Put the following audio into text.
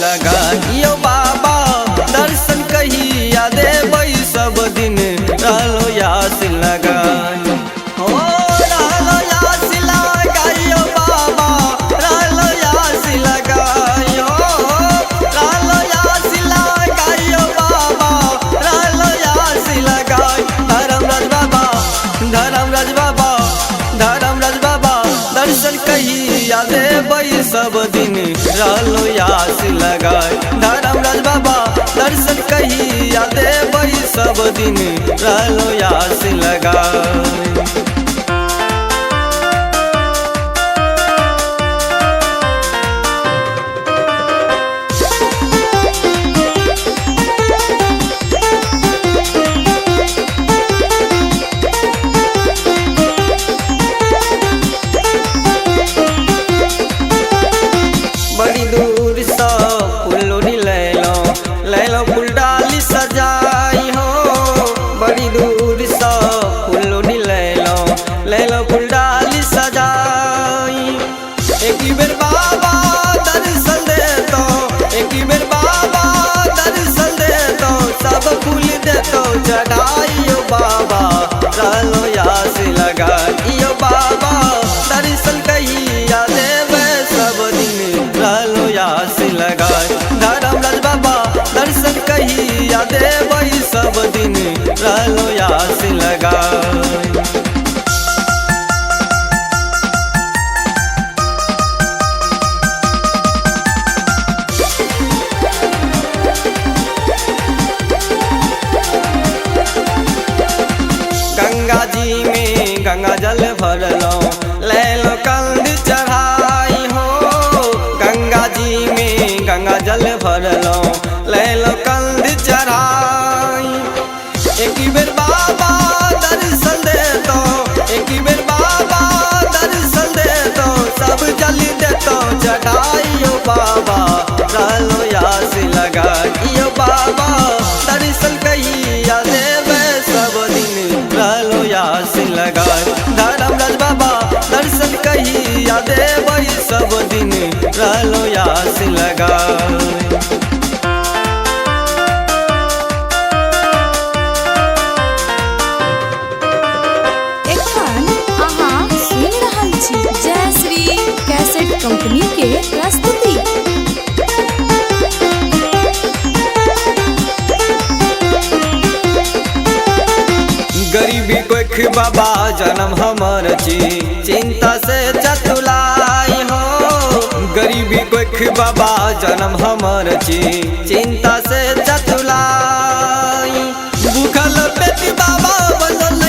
लगाइयो बाबा दर्शन कहिया देबै सब दिन रहलो यास लगाई हो रहलो यास लगाइयो बाबा रहलो यास लगाई हो रहलो यास लगाइयो बाबा रहलो यास लगाई धर्मराज बाबा दर्शन कहिया देबै सब दिन रहलो यास लगाई धर्मराज बाबा दर्शन कहिया देबै सब दिन रहलो यास लगाई। बड़ी दूर सा फूलोरी लैलो फूल डाली सजाई हो बड़ी दूर सा फूलोरी लैलो फूल डाली सजाई एक बेर बाबा दर्शन दे तो एक बेर बाबा दर्शन दे तो सब फूल दे तो चढ़ाइयो बाबा रहलो यास लगाइयो बाबा दर्शन कहिया देवे सब दिन रहलो यास लगाई धर्मराज बाबा दर्शन कहिया देबै सब दिन रहलो यास लगाई। गंगा जी में गंगा जल भरलो लैलो कंद चढ़ाई हो गंगा जी में गंगा जल भरलो लैलो कंद चढ़ाई एक बेर बाबा दर्शन दे तो एक बेर बाबा दर्शन दे तो सब जल दे तो चढ़ाइयो बाबा रहलो यास लगाइयो बाबा दर्शन कहिया देवे सब दिन रहलो यास लगाई धर्मराज बाबा दर्शन कहिया देबै सब दिन रहलो यास लगाई। एखन अहाँ सुनि रहल छी जय श्री कैसेट कंपनी के प्रस्तुति। गरीबी कोख बाबा जन्म हमर छी चिंता से चतुलाई हो गरीबी कोख बाबा जन्म हमर छी चिंता से चतुलाई भूखल पेट बाबा बनल